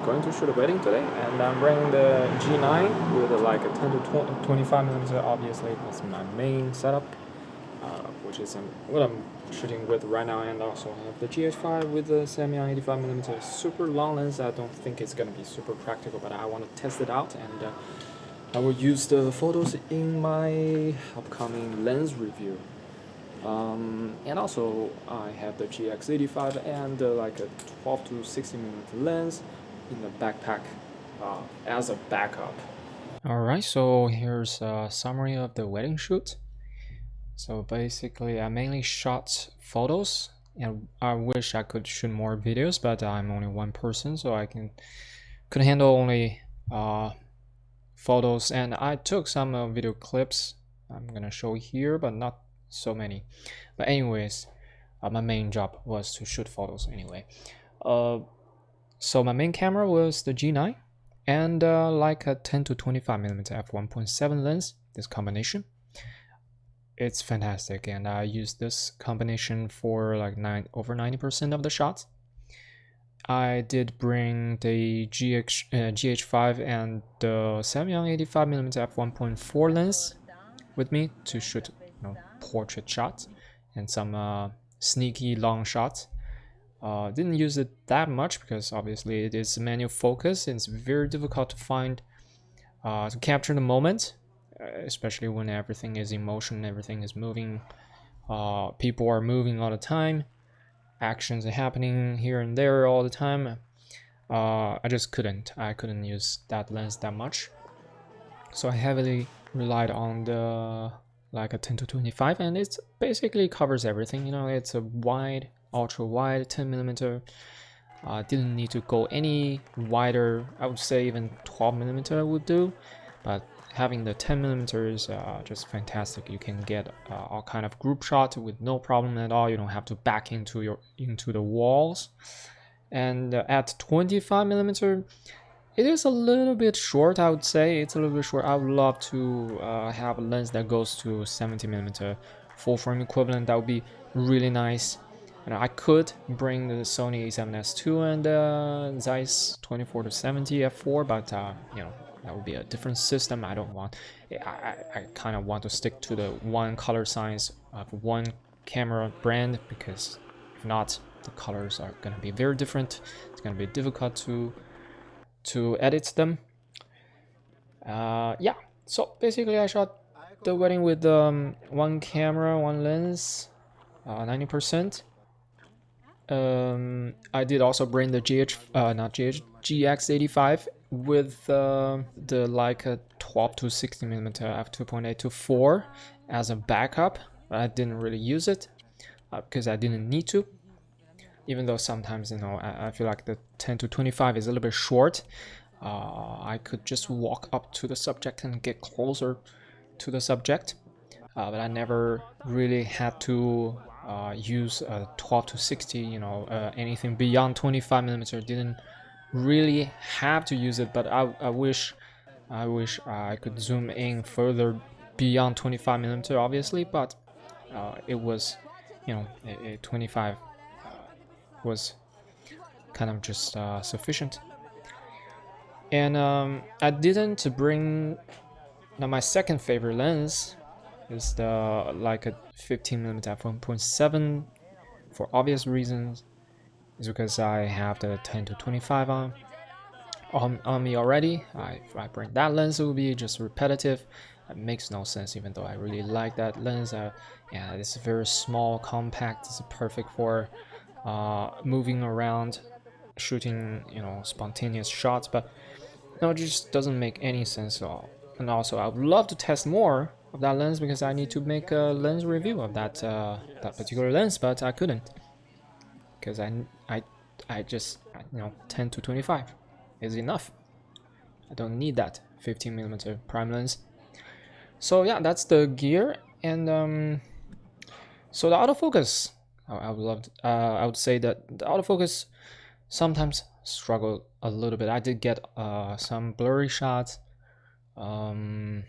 going to shoot a wedding today, and I'm bringing the G9 with like a 10 to 25 millimeter. Obviously, that's my main setup, which is what I'm shooting with right now, and also I have the GH5 with the samyang 85 millimeter super long lens. I don't think it's gonna be super practical, but I want to test it out, and I will use the photos in my upcoming lens review. And also I have the GX85 and like a 12 to 60 millimeter lens in the backpack as a backup. Alright, so here's a summary of the wedding shoot. So basically I mainly shot photos, and I wish I could shoot more videos, but I'm only one person, so I could handle only photos, and I took some video clips I'm gonna show here, but not so many. But anyways, my main job was to shoot photos anyway. So my main camera was the G9 and like a 10 to 25 millimeter f1.7 lens, this combination. It's fantastic, and I use this combination for like over 90% of the shots. I did bring the GH5 and the samyang 85mm f1.4 lens with me to shoot portrait shots and some sneaky long shots. Didn't use it that much because obviously it is manual focus and it's very difficult to find to capture the moment, especially when everything is in motion, everything is moving, people are moving all the time, actions are happening here and there all the time. I just couldn't use that lens that much, so I heavily relied on the like a 10 to 25, and it basically covers everything. It's a wide, ultra wide 10 millimeter. Didn't need to go any wider. I would say even 12 millimeter would do, but having the 10 millimeter is just fantastic. You can get all kind of group shot with no problem at all. You don't have to back into the walls. And at 25 millimeter, it is a little bit short. I would say it's a little bit short. I would love to have a lens that goes to 70 millimeter full frame equivalent. That would be really nice. And I could bring the Sony A7SII and Zeiss 24 to 70 f4, but that would be a different system. I don't want. I kind of want to stick to the one color size of one camera brand, because if not, the colors are gonna be very different. It's gonna be difficult to edit them. Yeah. So basically, I shot the wedding with one camera, one lens, 90%. I did also bring the GX85 with the Leica 12 to 60 millimeter f2.8 to 4 as a backup. I didn't really use it because I didn't need to. Even though sometimes I feel like the 10 to 25 is a little bit short. I could just walk up to the subject and get closer to the subject, but I never really had to use a 12 to 60. Anything beyond 25 millimeter didn't really have to use it, but I wish I could zoom in further beyond 25 millimeter, obviously, but it was a 25 was kind of just sufficient. And I didn't bring. Now my second favorite lens is the like a 15mm f1.7 for obvious reasons. Is because I have the 10 to 25 on me already. If I bring that lens, it will be just repetitive. It makes no sense, even though I really like that lens. Yeah, it's very small, compact. It's perfect for moving around, shooting spontaneous shots, but it just doesn't make any sense at all. And also, I would love to test more of that lens because I need to make a lens review of that particular lens, but I couldn't because I just 10 to 25 is enough. I don't need that 15mm prime lens. So yeah, that's the gear. And so the autofocus, I would say that the autofocus sometimes struggle a little bit. I did get some blurry shots, and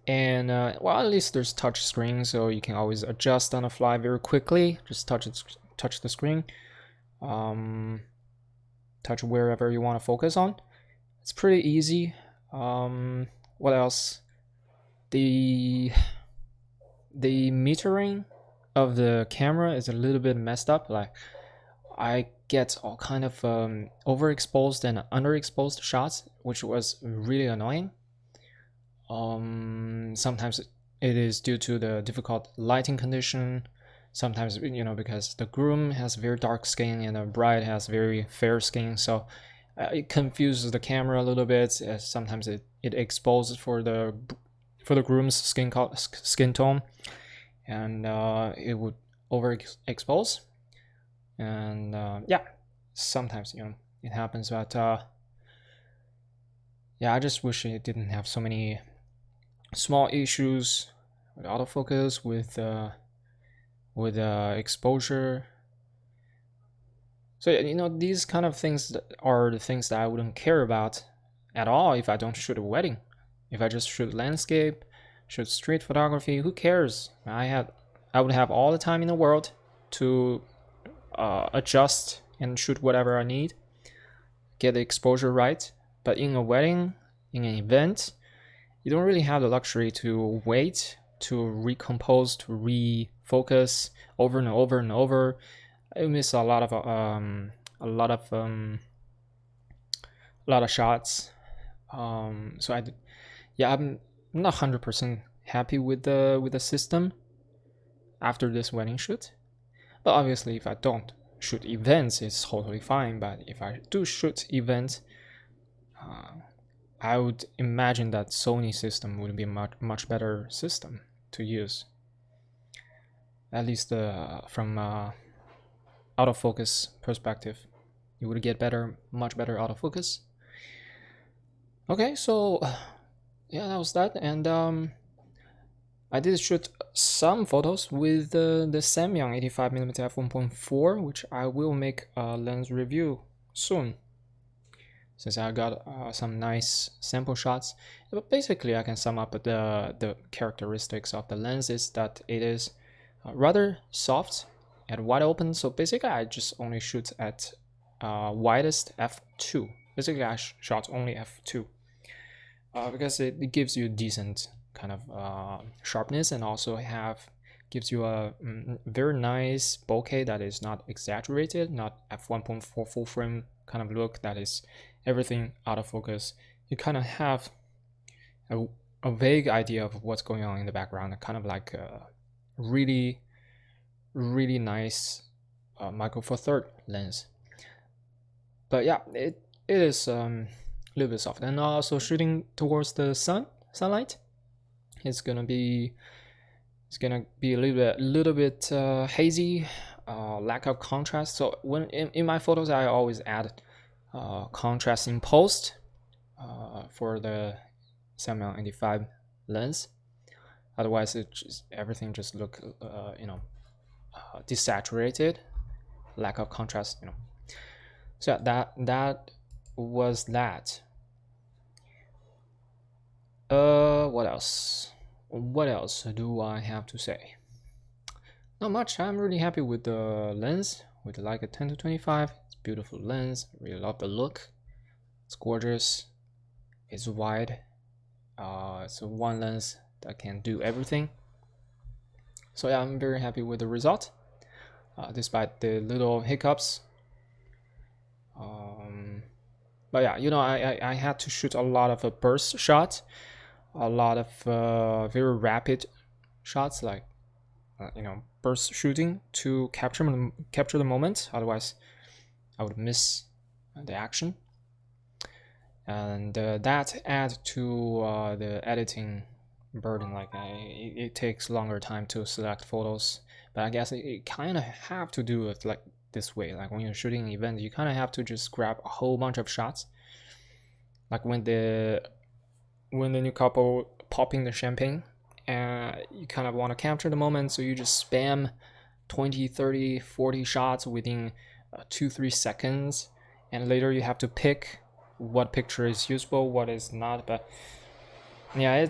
well, at least there's touch screen, so you can always adjust on the fly very quickly. Just touch the screen. touch wherever you want to focus on. It's pretty easy. What else? The metering of the camera is a little bit messed up. Like I get all kind of overexposed and underexposed shots, which was really annoying. Sometimes it is due to the difficult lighting condition. Sometimes, you know, because the groom has very dark skin and the bride has very fair skin, so it confuses the camera a little bit. Sometimes it exposes for the groom's skin tone, and it would overexpose. And yeah, sometimes, you know, it happens. But yeah, I just wish it didn't have so many small issues with autofocus, with exposure. So, you know, these kind of things are the things that I wouldn't care about at all if I don't shoot a wedding. If I just shoot landscape, shoot street photography, who cares? I would have all the time in the world to adjust and shoot whatever I need, get the exposure right. But in a wedding, in an event, you don't really have the luxury to wait, to recompose, to refocus over and over and over. I miss a lot of shots. So I'm not 100% happy with the system after this wedding shoot. But obviously, if I don't shoot events, it's totally fine. But if I do shoot events, I would imagine that Sony system would be a much better system to use. At least from autofocus perspective, you would get much better autofocus. Okay, so yeah, that was that. And I did shoot some photos with the Samyang 85mm f1.4, which I will make a lens review soon, since I got some nice sample shots. But basically, I can sum up the characteristics of the lens is that it is rather soft and wide open. So basically, I just only shoot at widest f2. Basically, I shot only f2 because it gives you decent kind of sharpness, and also gives you a very nice bokeh that is not exaggerated, not f1.4 full frame kind of look that is everything out of focus. You kind of have a vague idea of what's going on in the background, kind of like a really nice micro four third lens. But yeah, it is a little bit soft, and also shooting towards the sunlight. It's gonna be a little bit hazy, lack of contrast. So when in my photos, I always add contrast in post for the Samyang 85 lens. Otherwise, everything just look desaturated, lack of contrast. You know. So that was that. What else? What else do I have to say? Not much. I'm really happy with the lens, with the Leica 10-25. It's a beautiful lens. I really love the look. It's gorgeous. It's wide. It's a one lens that can do everything. So yeah, I'm very happy with the result, despite the little hiccups. But yeah, you know, I had to shoot a lot of burst shots, a lot of very rapid shots, like burst shooting to capture the moment. Otherwise, I would miss the action, and that adds to the editing burden. Like it takes longer time to select photos, but I guess it kind of have to do it like this way. Like when you're shooting an event, you kind of have to just grab a whole bunch of shots. Like when the new couple popping the champagne, and you kind of want to capture the moment, so you just spam 20, 30, 40 shots within 2-3 seconds, and later you have to pick what picture is usable, what is not. But yeah,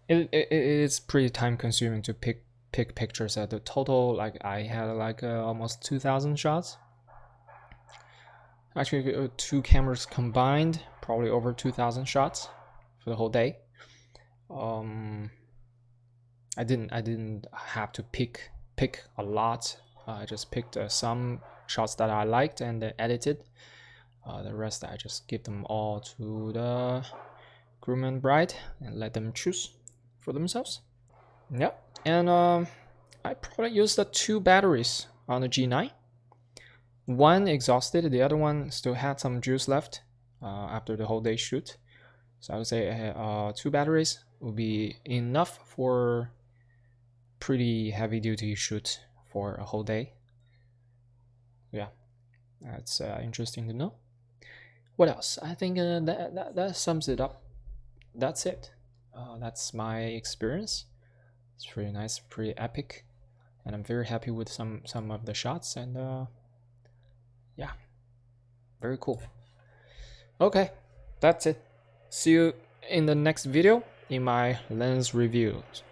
it's pretty time consuming to pick pictures. At the total, like I had like almost 2,000 shots, Actually, two cameras combined, probably over 2,000 shots for the whole day. I didn't have to pick a lot. I just picked some shots that I liked and then edited. The rest I just give them all to the groom and bride and let them choose for themselves. Yep, and I probably used the 2 batteries on the G9. One exhausted, the other one still had some juice left after the whole day shoot. So I would say 2 batteries will be enough for pretty heavy duty shoot for a whole day. Yeah, that's interesting to know. What else? I think that sums it up. That's it. That's my experience. It's pretty nice, pretty epic, and I'm very happy with some of the shots, and yeah, very cool. Okay, that's it. See you in the next video in my lens reviews.